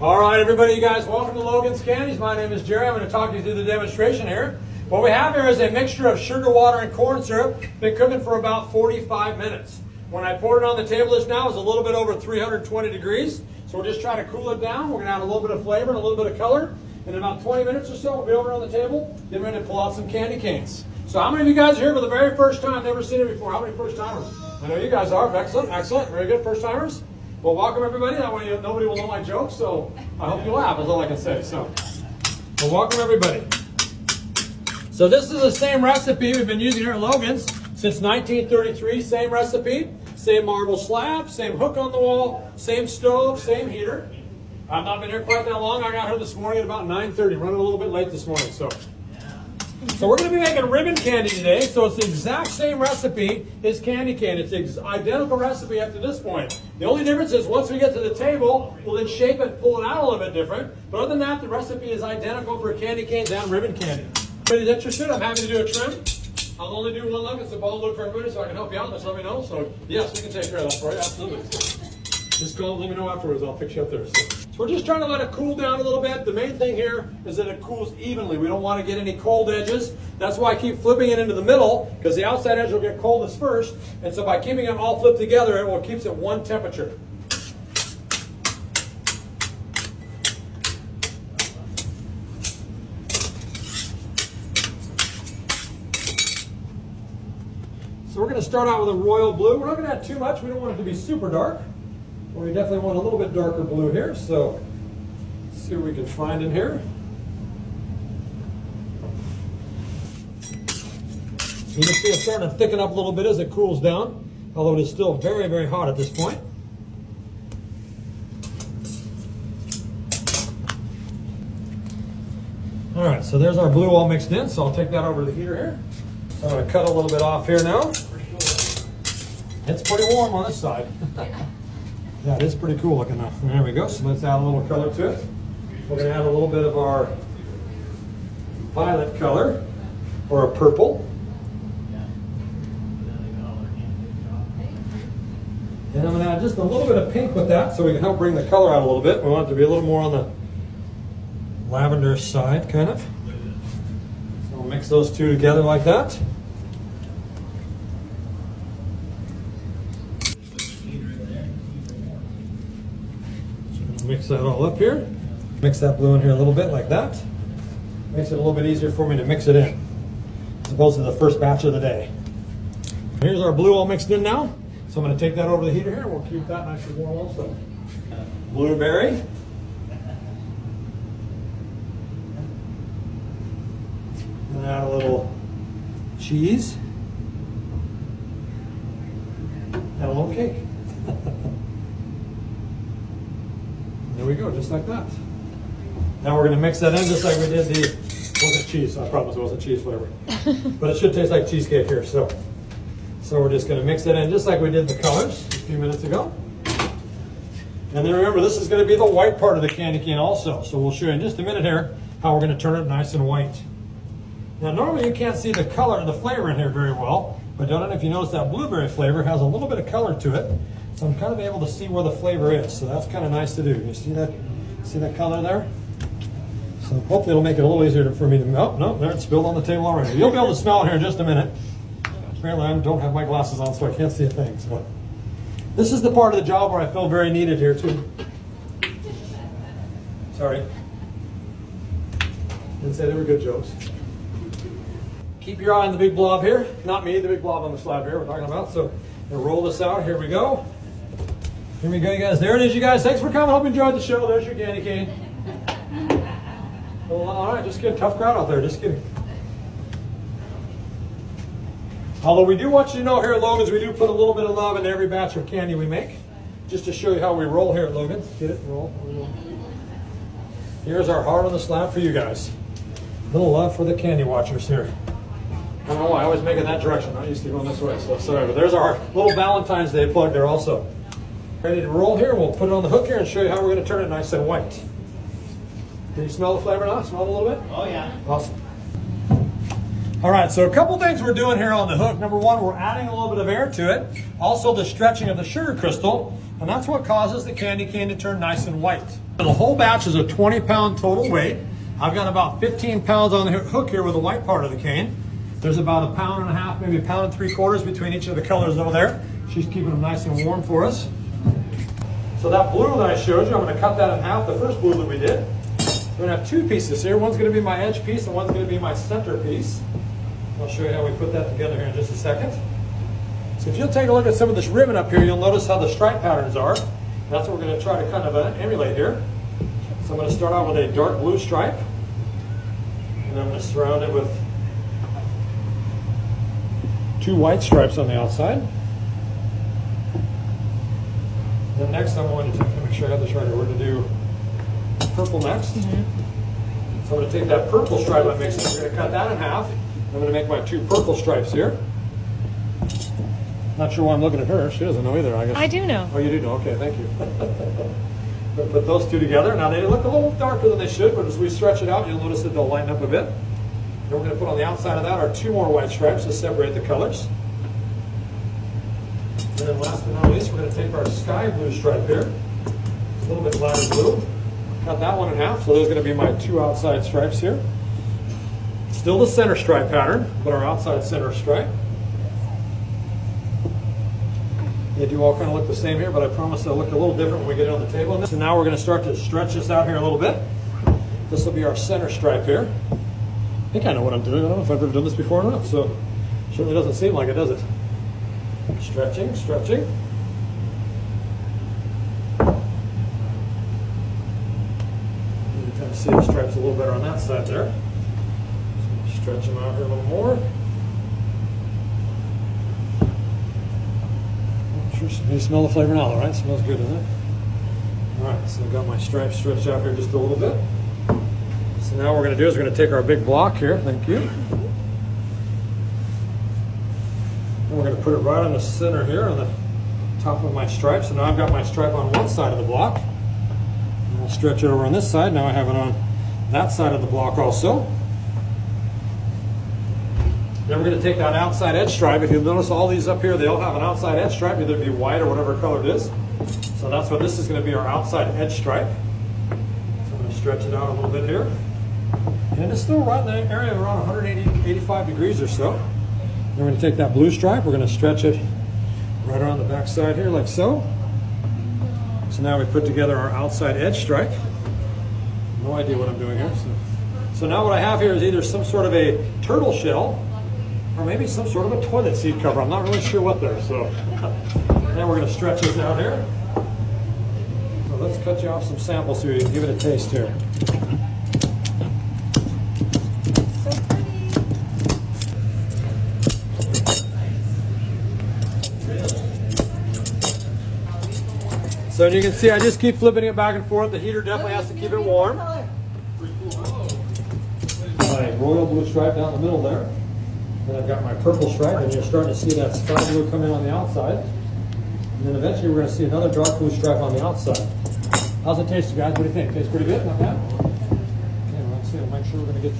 All right, everybody, you guys, welcome to Logan's Candies. My name is Jerry. I'm going to talk you through the demonstration here. What we have here is a mixture of sugar, water, and corn syrup. Been cooking for about 45 minutes. When I poured it on the table just now, it's a little bit over 320 degrees. So we're just trying to cool it down. We're going to add a little bit of flavor and a little bit of color. In about 20 minutes or so, we'll be over on the table, getting ready to pull out some candy canes. So how many of you guys are here for the very first time? Never seen it before. How many first timers? I know you guys are. Excellent, excellent. Very good, first timers. Well, welcome everybody. That way nobody will know my jokes, so I hope you laugh, is all I can say. So, well, welcome everybody. So this is the same recipe we've been using here at Logan's since 1933. Same recipe, same marble slab, same hook on the wall, same stove, same heater. I've not been here quite that long. I got here this morning at about 9:30, running a little bit late this morning. So we're going to be making ribbon candy today. So it's the exact same recipe as candy cane. It's the identical recipe up to this point. The only difference is once we get to the table, we'll then shape it, pull it out a little bit different. But other than that, the recipe is identical for candy canes and ribbon candy. Everybody's interested? I'm happy to do a trim. I'll only do one look. It's a bold look for everybody, so I can help you out. Just let me know. So yes, we can take care of that for you. Absolutely. Just call and let me know afterwards. I'll fix you up there. So we're just trying to let it cool down a little bit. The main thing here is that it cools evenly. We don't want to get any cold edges. That's why I keep flipping it into the middle, because the outside edge will get coldest first. And so by keeping them all flipped together, it will keep it one temperature. So we're going to start out with a royal blue. We're not going to add too much. We don't want it to be super dark. But we definitely want a little bit darker blue here. So let's see what we can find in here. You can see it's starting to thicken up a little bit as it cools down, although it is still very, very hot at this point. All right, so there's our blue all mixed in. So I'll take that over to the heater here. I'm going to cut a little bit off here now. It's pretty warm on this side. Yeah, it is pretty cool looking now. There we go. So let's add a little color to it. We're going to add a little bit of our violet color, or a purple. And I'm going to add just a little bit of pink with that so we can help bring the color out a little bit. We want it to be a little more on the lavender side, kind of. So we'll mix those two together like that. Mix that all up here. Mix that blue in here a little bit like that. Makes it a little bit easier for me to mix it in, as opposed to the first batch of the day. Here's our blue all mixed in now. So I'm going to take that over the heater here. We'll keep that nice and warm also. Blueberry. And add a little cheese. And a little cake. There we go, just like that. Now we're going to mix that in just like we did the, wasn't cheese, I promise it wasn't cheese flavor. But it should taste like cheesecake here, so we're just going to mix that in just like we did the colors a few minutes ago. And then remember, this is going to be the white part of the candy cane also. So we'll show you in just a minute here how we're going to turn it nice and white. Now normally you can't see the color and the flavor in here very well, but don't know if you notice that blueberry flavor has a little bit of color to it. So I'm kind of able to see where the flavor is. So that's kind of nice to do. You see that color there? So hopefully it'll make it a little easier for me to, oh, no, there it's spilled on the table already. You'll be able to smell it here in just a minute. Apparently I don't have my glasses on, so I can't see a thing. So this is the part of the job where I feel very needed here too. Sorry. Didn't say they were good jokes. Keep your eye on the big blob here. Not me, the big blob on the slab here we're talking about. So we'll roll this out. Here we go. Here we go, you guys. There it is, you guys. Thanks for coming. Hope you enjoyed the show. There's your candy cane. Well, all right, just kidding. Tough crowd out there. Just kidding. Although we do want you to know here at Logan's, we do put a little bit of love in every batch of candy we make. Just to show you how we roll here at Logan's. Get it? Roll. Here's our heart on the slab for you guys. A little love for the candy watchers here. I don't know why I always make it that direction. I used to go this way, so sorry. But there's our little Valentine's Day plug there also. Ready to roll here? We'll put it on the hook here and show you how we're going to turn it nice and white. Can you smell the flavor now? Smell it a little bit? Oh, yeah. Awesome. All right, so a couple things we're doing here on the hook. Number one, we're adding a little bit of air to it. Also the stretching of the sugar crystal, and that's what causes the candy cane to turn nice and white. The whole batch is a 20-pound total weight. I've got about 15 pounds on the hook here with the white part of the cane. There's about 1.5 pounds, maybe 1.75 pounds between each of the colors over there. She's keeping them nice and warm for us. So that blue that I showed you, I'm going to cut that in half, the first blue that we did. We're going to have two pieces here. One's going to be my edge piece and one's going to be my center piece. I'll show you how we put that together here in just a second. So if you'll take a look at some of this ribbon up here, you'll notice how the stripe patterns are. That's what we're going to try to kind of emulate here. So I'm going to start out with a dark blue stripe. And I'm going to surround it with 2 white stripes on the outside. Then next I'm going to make sure I have this right. We're going to do purple next. So I'm going to take that purple stripe I mixed. We're going to cut that in half. I'm going to make my 2 purple stripes here. Not sure why I'm looking at her. She doesn't know either, I guess. I do know. Oh, you do know. Okay, thank you. Put those 2 together. Now they look a little darker than they should, but as we stretch it out, you'll notice that they'll lighten up a bit. Then we're going to put on the outside of that our 2 more white stripes to separate the colors. And then last but not least, we're going to take our sky blue stripe here. It's a little bit lighter blue. Cut that one in half, so those are going to be my 2 outside stripes here. Still the center stripe pattern, but our outside center stripe. They do all kind of look the same here, but I promise they'll look a little different when we get it on the table. So now we're going to start to stretch this out here a little bit. This will be our center stripe here. I think I know what I'm doing. I don't know if I've ever done this before or not, so it certainly doesn't seem like it, does it? Stretching, stretching. You can kind of see the stripes a little better on that side there. So stretch them out here a little more. You smell the flavor now, all right? Smells good, doesn't it? All right, so I've got my stripes stretched out here just a little bit. So now what we're going to do is we're going to take our big block here, thank you. And we're going to put it right on the center here, on the top of my stripe. So now I've got my stripe on one side of the block. And I'll stretch it over on this side. Now I have it on that side of the block also. Then we're going to take that outside edge stripe. If you notice all these up here, they all have an outside edge stripe, either it be white or whatever color it is. So that's what this is going to be, our outside edge stripe. So I'm going to stretch it out a little bit here. And it's still right in the area of around 180, 85 degrees or so. Then we're going to take that blue stripe, we're going to stretch it right around the back side here like so. So now we put together our outside edge stripe. No idea what I'm doing here. So now what I have here is either some sort of a turtle shell or maybe some sort of a toilet seat cover. I'm not really sure what they're. So now we're going to stretch this out here. So let's cut you off some samples here. You can give it a taste here. So you can see I just keep flipping it back and forth. The heater definitely has to keep it warm. My royal blue stripe down the middle there. Then I've got my purple stripe, and you're starting to see that sky blue come in on the outside. And then eventually we're going to see another dark blue stripe on the outside. How's it taste, you guys? What do you think? Tastes pretty good? Not bad? Okay, well, let's see. I'll make sure we're going to get